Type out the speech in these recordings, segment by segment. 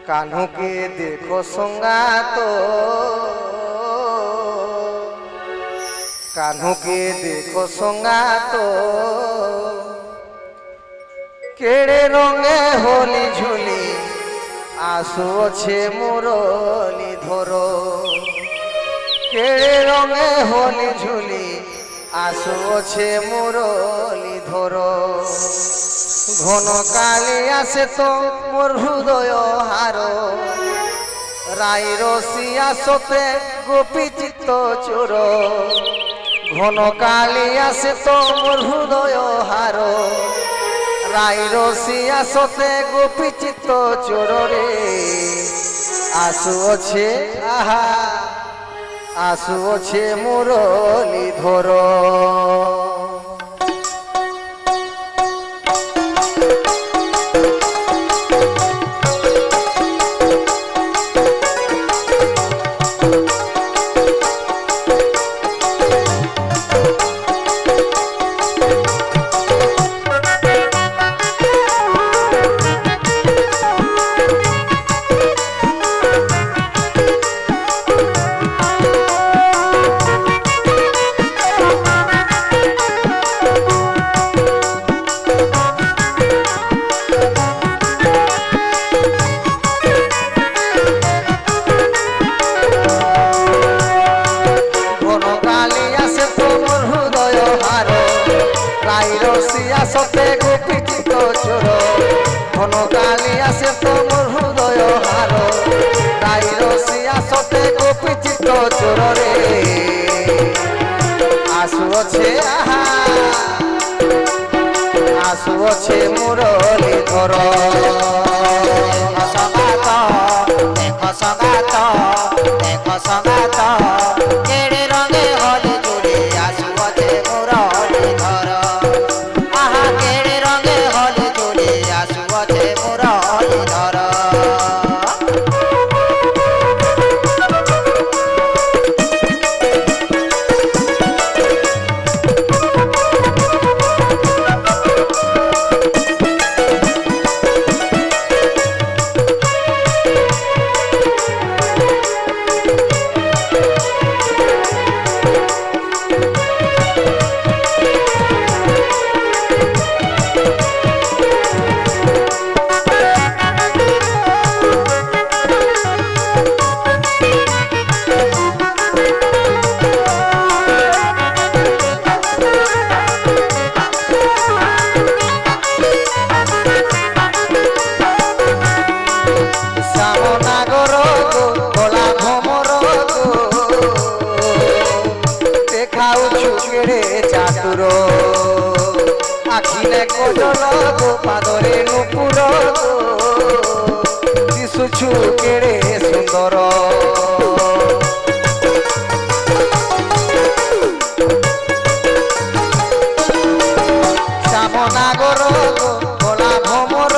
कान्हू के देखो संगातो, कान्हू के देखो संगातो, केड़े रंगे होली झुली आसु छे मुरली धरो, केड़े रंगे होली झुली आसु छे मुरली धरो। घन काली आसे तो मोर हृदय हारो, राय रसी आसते गोपी चित्त चोर। घन काली आसे तो मोर हृदय हारो, राय रसी आसते गोपी चित्त चोर रे। आसु छे आहा आसु छे मुरली धरो। आसते गोपी चित्त चोर, घन काली आसे तो मोर हृदय हारो, राय रसी आसते गोपी चित्त चोर रे। आसु छे आहा आसु छे मुरली धरो। देखो संगात देखो संगात, केड़े रंगे होली झुली आसु छे मुरली धरो। चातुरो आखिले कोजल गो पादरे नुपुर दिशुछु केड़े सुंदर। श्यामनागर गो भोला भमर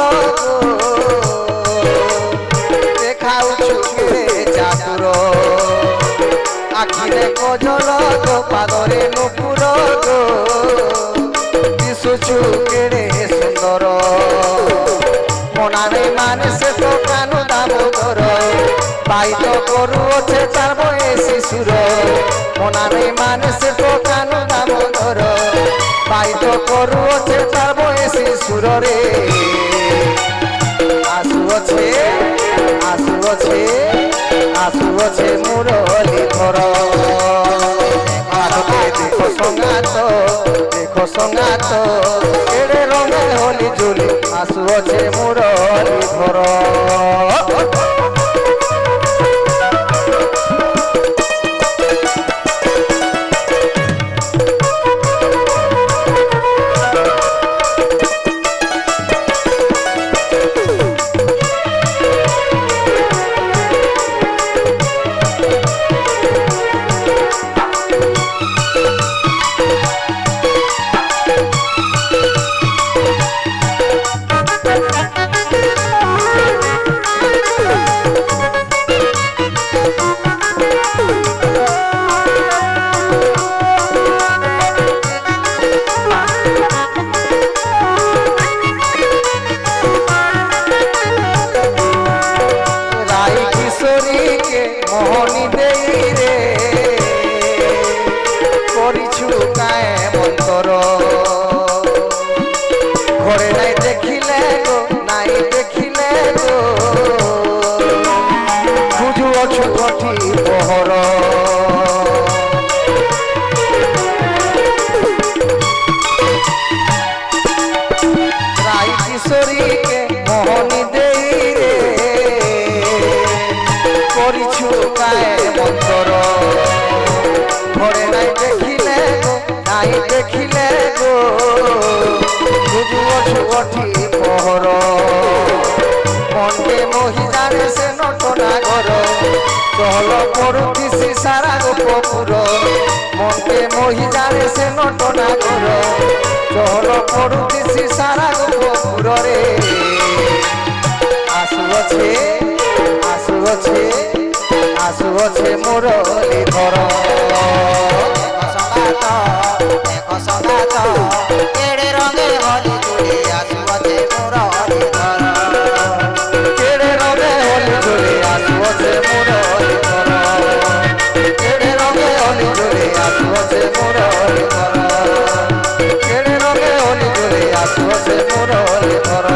देखाउछु केड़े चातुरो आखिले कोजल गो पादरे नुपुर दिशुछु केड़े सुंदर। मनारे मानसे तो कानु दामोदर, पाई तो करुछे तार बयसी सुर। मनारे मानसे तो कानु दामोदर, पाई तो करुछे तार बयसी सुर रे। आसु छे आसु छे आसु छे मुरली धरो। देखो संगात देखो संगात, केड़े रंगे होली झुली आसु छे मुरली धरो। ঘরে নাই দেখিলে গো নাই দেখিলে গো খুঁজুଅଛୁ কোঠি পহর রাই কিশোরীকে মোহনী দেই রে করিছু কায়ে মন্তর ঘরে নাই দেখিলে গো নাই দেখিলে গো খুঁজুଅଛୁ কোঠি পহর মনকে মহিলারে সে নটনা ঘর চল পড়ুতিছি সারা গোপুর মনকে মহিলারে সে নটনা ঘর চল পড়ুতিছি সারা গোপুর রে আসুଅছে আসুଅছে আসুଅছে মুরলী ধর দেখো সঙ্গাত কেড়ে রঙে হলি তুলি আসুଅছে মুরলী ধর কেড়ে রঙে হলি ধরে আসুଅছে মুরলী ধর কেড়ে রঙে হলি ধরে আসুঅছে মুরলী ধর কেড়ে রঙে হলি ধরে আসুঅছে মুরলী ধর